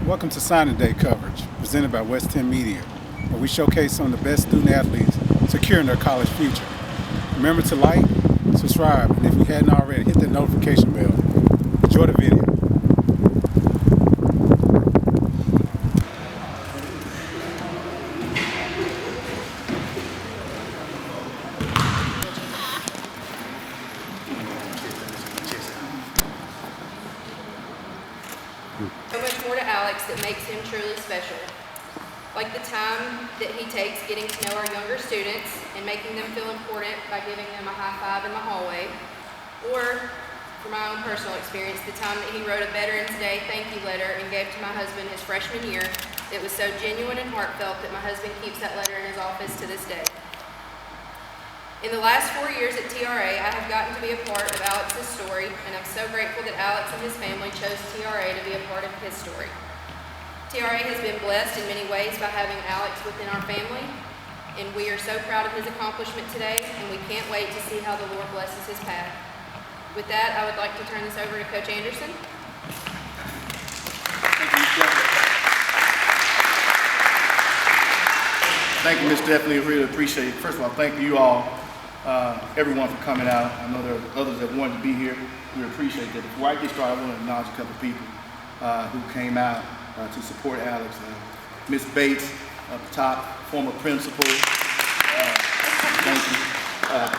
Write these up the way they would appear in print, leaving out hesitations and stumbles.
Welcome to Signing Day coverage, presented by West 10 Media, where we showcase some of the best student athletes securing their college future. Remember to like, subscribe, and if you hadn't already, hit the notification bell. Enjoy the video. So much more to Alex that makes him truly special. Like the time that he takes getting to know our younger students and making them feel important by giving them a high five in the hallway. Or, from my own personal experience, the time that he wrote a Veterans Day thank you letter and gave to my husband his freshman year that was so genuine and heartfelt that my husband keeps that letter in his office to this day. In the last 4 years at TRA, I have gotten to be a part of Alex's story, and I'm so grateful that Alex and his family chose TRA to be a part of his story. TRA has been blessed in many ways by having Alex within our family, and we are so proud of his accomplishment today, and we can't wait to see how the Lord blesses his path. With that, I would like to turn this over to Coach Anderson. Thank you, Ms. Stephanie. I really appreciate it. First of all, thank you all, everyone for coming out. I know there are others that wanted to be here. We appreciate that. Before I get started, I want to acknowledge a couple of people who came out to support Alex. Ms. Bates up top, former principal, thank you,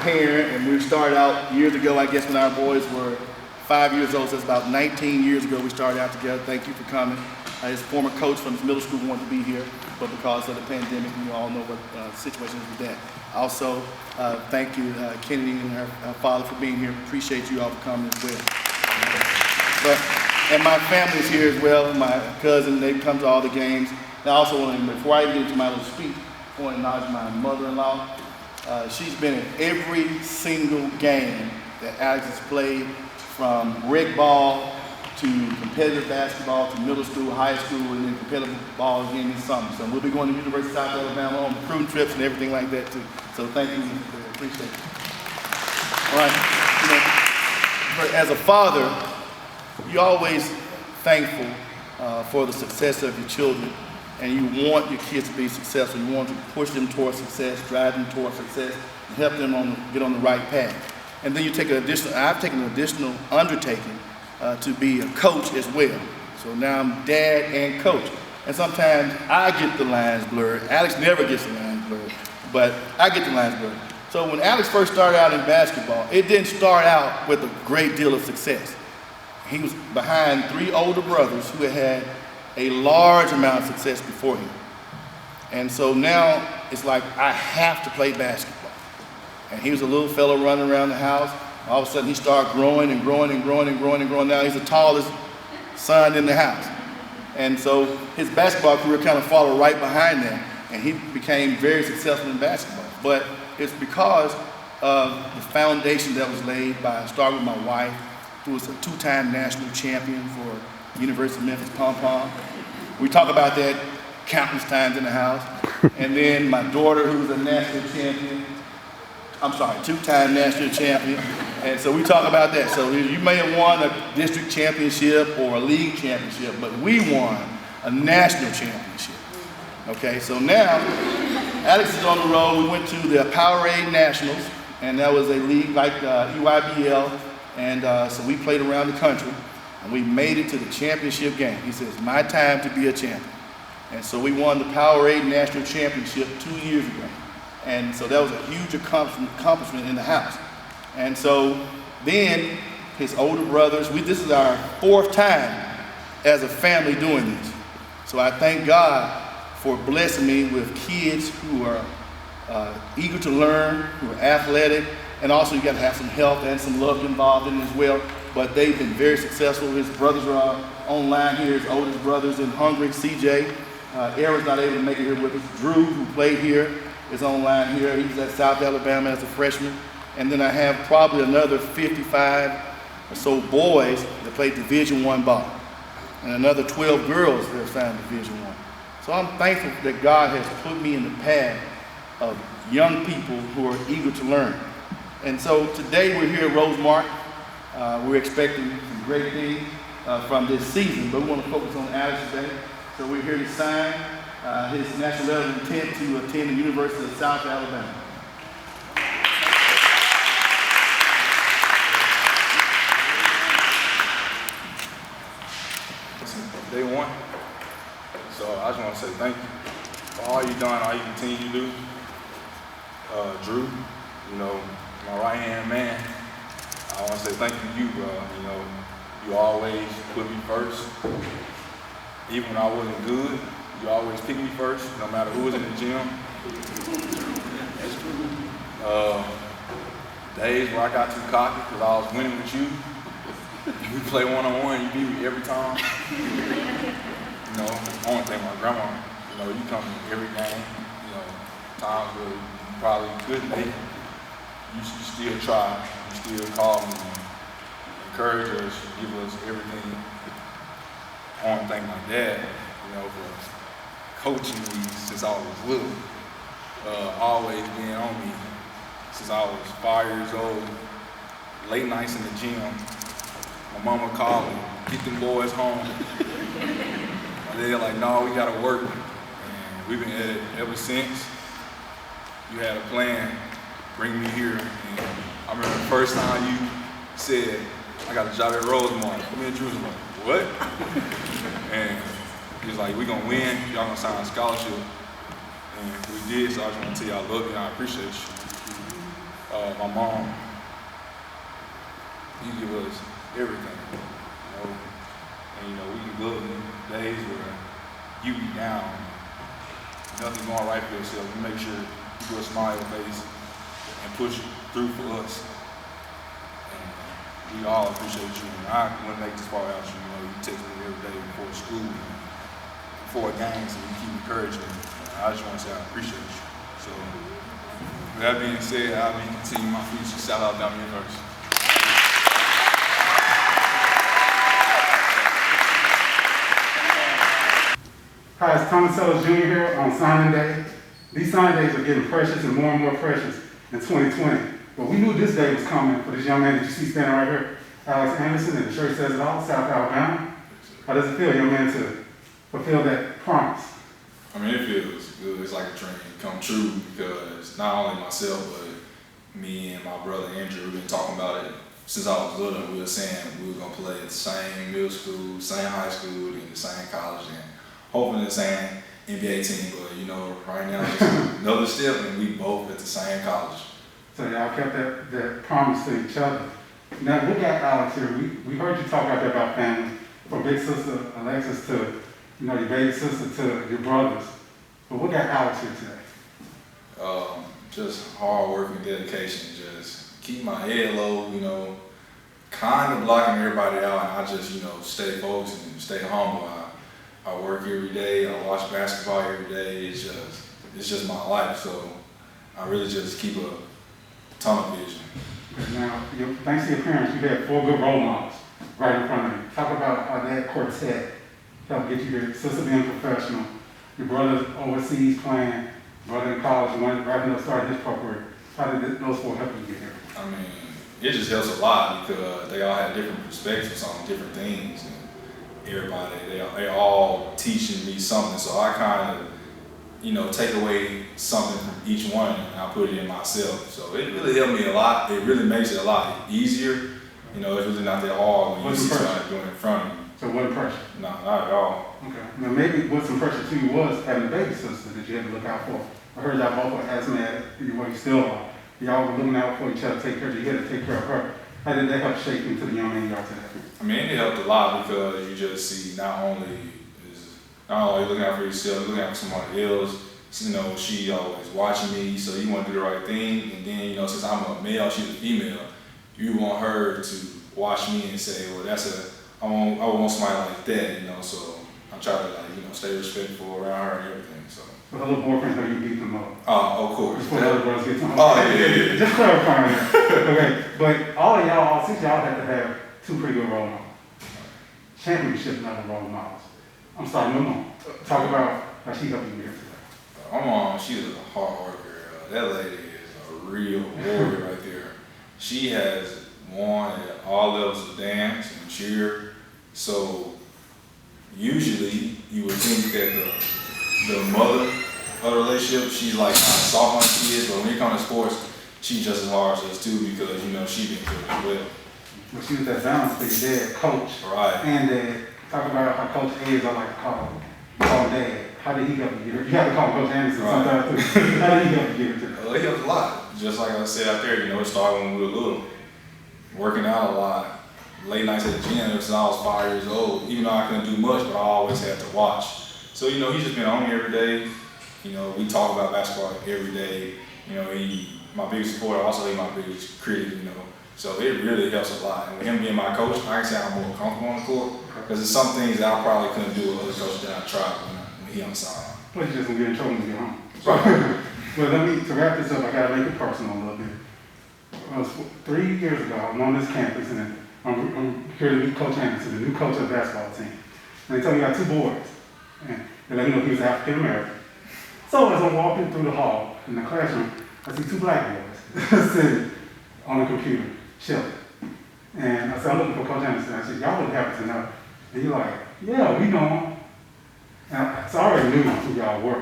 parent, and we started out years ago, I guess, when our boys were 5 years old, so it's about 19 years ago we started out together. Thank you for coming. His former coach from his middle school wanted to be here, but because of the pandemic, you all know what the situation is with that. Also, thank you, Kennedy and her father for being here. Appreciate you all for coming as well. And my family's here as well. My cousin, they come to all the games. And I also want to, before I get into my little speech, I want to acknowledge my mother-in-law. She's been in every single game that Alex has played, from rec ball to competitive basketball to middle school, high school, and then competitive ball again in summer. So we'll be going to University of South Alabama on recruiting trips and everything like that too. So thank you, appreciate it. All right, but as a father, you're always thankful for the success of your children, and you want your kids to be successful. You want to push them towards success, drive them towards success, and help them get on the right path. And then you take I've taken an additional undertaking to be a coach as well. So now I'm dad and coach. And sometimes I get the lines blurred. Alex never gets the lines blurred, but I get the lines blurred. So when Alex first started out in basketball, it didn't start out with a great deal of success. He was behind 3 older brothers who had a large amount of success before him. And so now it's like, I have to play basketball. And he was a little fellow running around the house. All of a sudden he started growing and growing and growing and growing and growing. Now he's the tallest son in the house. And so his basketball career kind of followed right behind that. And he became very successful in basketball. But it's because of the foundation that was laid by, starting with my wife, who was a 2-time national champion for University of Memphis Pom-Pom. We talk about that countless times in the house. And then my daughter, who was a national champion, 2-time national champion. And so we talk about that. So you may have won a district championship or a league championship, but we won a national championship. Okay, so now Alex is on the road. We went to the Powerade Nationals, and that was a league like EYBL. And so we played around the country, and we made it to the championship game. He says, my time to be a champion. And so we won the Powerade National Championship 2 years ago. And so that was a huge accomplishment in the house. And so then his older brothers, this is our 4th time as a family doing this. So I thank God for blessing me with kids who are eager to learn, who are athletic, and also you got to have some health and some love involved in it as well. But they've been very successful. His brothers are online here, his oldest brothers in Hungary, CJ. Aaron's not able to make it here with us. Drew, who played here, is online here. He's at South Alabama as a freshman. And then I have probably another 55 or so boys that play Division I ball, and another 12 girls that have signed Division I. So I'm thankful that God has put me in the path of young people who are eager to learn. And so today we're here at Rosemark. We're expecting some great things. from this season, but we want to focus on Alex today. So we're here to sign his national letter of intent to attend the University of South Alabama. Day one. So I just want to say thank you for all you've done, all you continue to do. Drew, you know, my right-hand man, I want to say thank you to you, bro. You know, you always put me first. Even when I wasn't good, you always pick me first, no matter who was in the gym. Days where I got too cocky because I was winning with you. We play one-on-one, you beat me every time. You know, I want to thank my grandma. You know, you come to every game, you know, times where you probably couldn't make it. You still try, you still call me, encourage us, give us everything. I want to thank my dad, you know, for coaching me since I was little. Always being on me since I was 5 years old. Late nights in the gym. My mama called me, get them boys home. My dad like, no, we gotta work. And we've been at it ever since. You had a plan, bring me here. And I remember the first time you said, I got a job at Rosemark. Come in Jerusalem. What? And he was like, we gonna win, y'all gonna sign a scholarship. And we did, so I just wanna tell you I love you and I appreciate you. My mom, you give us everything, you know. And you know, we can go in days where you be down, nothing's going right for yourself. You make sure you put a smile on your face and push through for us. And we all appreciate you. And I wouldn't make this far out you. You know, you text me every day before school, before games, and you keep encouraging me. I just want to say I appreciate you. So, with that being said, I'll be continuing my future. Shout out Alabama University. Hi, it's Thomas Jr. here on signing day. These signing days are getting precious and more precious in 2020. But we knew this day was coming for this young man that you see standing right here, Alexis Anderson, and the shirt says it all, South Alabama. How does it feel, young man, to fulfill that promise? I mean, it feels good. It's like a dream come true because not only myself, but me and my brother Andrew, we've been talking about it since I was little. We were saying we were going to play at the same middle school, same high school, and the same college, and hoping the same NBA team. But, you know, right now, it's another step, and we both at the same college. So y'all kept that promise to each other. Now, look at Alex here. We heard you talk out there about family, from big sister Alexis to, you know, your baby sister to your brothers. But what got Alex here today? Just hard work and dedication. Just keep my head low, you know, kind of blocking everybody out, and I just, you know, stay focused and stay humble. I work every day. I watch basketball every day. It's just my life. So I really just keep a ton of vision. Now, thanks to your parents, you had 4 good role models right in front of you. Talk about how that quartet helped get you your sister being professional, your brother overseas playing, brother in college, one wrapping up starting his pro career. How did those 4 help you get here? I mean, it just helps a lot because they all had different perspectives on different things. And everybody, they all teaching me something. So I kind of, you know, take away something from each one and I put it in myself. So it really helped me a lot. It really makes it a lot easier. You know, it's really not that hard when you see somebody doing it in front of you. So what pressure? No, not at all. Okay. Now maybe what's some pressure to you was having a baby sister that you had to look out for. I heard y'all both were asthmatic, well, you still are. Y'all were looking out for each other, take care of you, had to take care of her. How did that help shape you into the young man you are today? I mean, it helped a lot because you just see not only looking out for yourself, looking out for somebody else. You know, she always watching me, so you want to do the right thing. And then, you know, since I'm a male, she's a female, you want her to watch me and say, well, I want somebody like that, you know. So I try to, like, you know, stay respectful around her and everything. So. But her little boyfriend, how you beat them up? Oh, of course. Before the other brothers get to them. Oh, yeah. Just clarifying that. Okay, but all of y'all, all 6 y'all have to have 2 pretty good role models. Championship level role models. I'm sorry, no more. Talk about how she helped you here today. My mom, she is a hard worker. That lady is a real warrior right there. She has won at all levels of dance and cheer. So usually you would think that the mother of the relationship, she's like kind of soft on the kids, but when it comes to sports, she's just as hard as us too because she been through it as well. Well, she was that balance for your dad, coach. Right. And dad. Talk about how Coach A is, I like to call dad. How did he help you get it? You have to call Coach Anderson sometimes too. How did he help you get it to? Well, it helps a lot. Just like I said out there, it started when we were little. Working out a lot. Late nights at the gym since I was 5 years old. Even though I couldn't do much, but I always had to watch. So, he's just been on me every day. We talk about basketball every day. He my biggest supporter, also he's my biggest critic, So it really helps a lot. And with him being my coach, I can say I'm more comfortable on the court. Because there's some things that I probably couldn't do with other coaches that I tried when he on the sideline. Well, you just gonna get in trouble when you get home. Right. Well, to wrap this up, I gotta make it personal a little bit. It was 3 years ago, I'm on this campus, and I'm here to meet Coach Anderson, the new coach of the basketball team. And they told me I got 2 boys, and they let me know he was African American. So as I'm walking through the hall in the classroom, I see 2 black boys sitting on the computer, chilling. And I said, I'm looking for Coach Anderson. I said, y'all would happen to know. And he's like, yeah, we know him. And so I already knew who y'all were.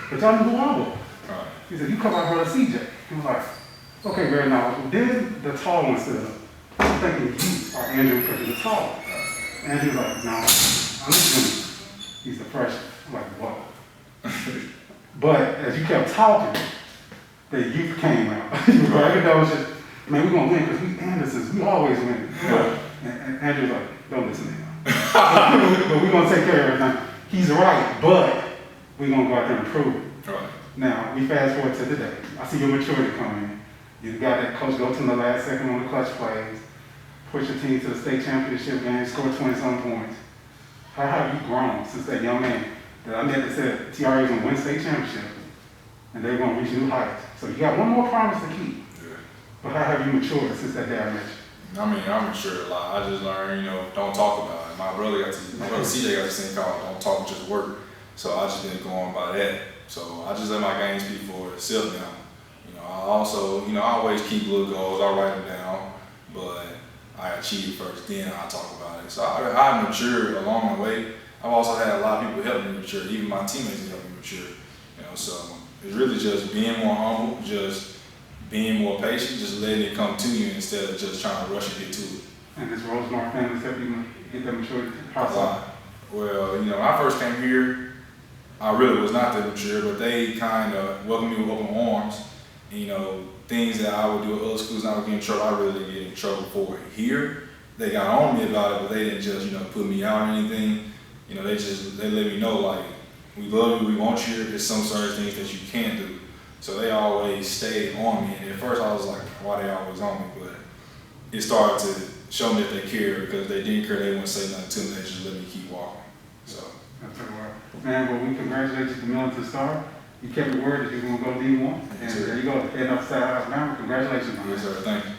But y'all knew who I was. Right. He said, you come out brother Cedric. He was like, okay, very knowledgeable. Then the tall one stood up. I'm thinking you are Andrew because you're the tall one. And he was like, no, I'm just he's the freshman. I'm like, whoa. But as you kept talking, the youth came out. You were like, it was just, man, we're going to win because we Andersons. We always win. Right. And Andrew's like, don't listen to him. But we're going to take care of everything. He's right, but we're going to go out there and prove it. Right. Now, we fast forward to today. I see your maturity coming in. You got that coach go to the last second on the clutch plays, push your team to the state championship game, score 20-some points. How have you grown since that young man that I met that said TRA is going to win state championship and they're going to reach new heights? So you got one more promise to keep. Yeah. But how have you matured since that day I met you? I matured a lot. I just learned, don't talk about it. My brother CJ got this thing called don't talk, just work. So I just been going by that. So I just let my game speak for itself now. I also, I always keep little goals. I write them down, but I achieve it first, then I talk about it. So I've matured along the way. I've also had a lot of people help me mature. Even my teammates help me mature. So it's really just being more humble, just being more patient, just letting it come to you instead of just trying to rush and get to it. And this Rosemark family helped you get that maturity? A lot. Well, when I first came here, I really was not that mature, but they kind of welcomed me with open arms. Things that I would do at other schools and I would get in trouble, I really didn't get in trouble for it. Here, they got on me about it, but they didn't just, put me out or anything. They let me know, like, we love you, we want you, there's some certain things that you can't do. So they always stayed on me. And at first I was like, why they always on me? But it started to show me that they care because they didn't care, they wouldn't say nothing to me, they just let me keep walking. So. That's all right. Man, well, we congratulate you for milling to the star. You kept your word that you were going to go D1. And there you go, heading up the side house now. Congratulations, man. Yes, sir. Thank you.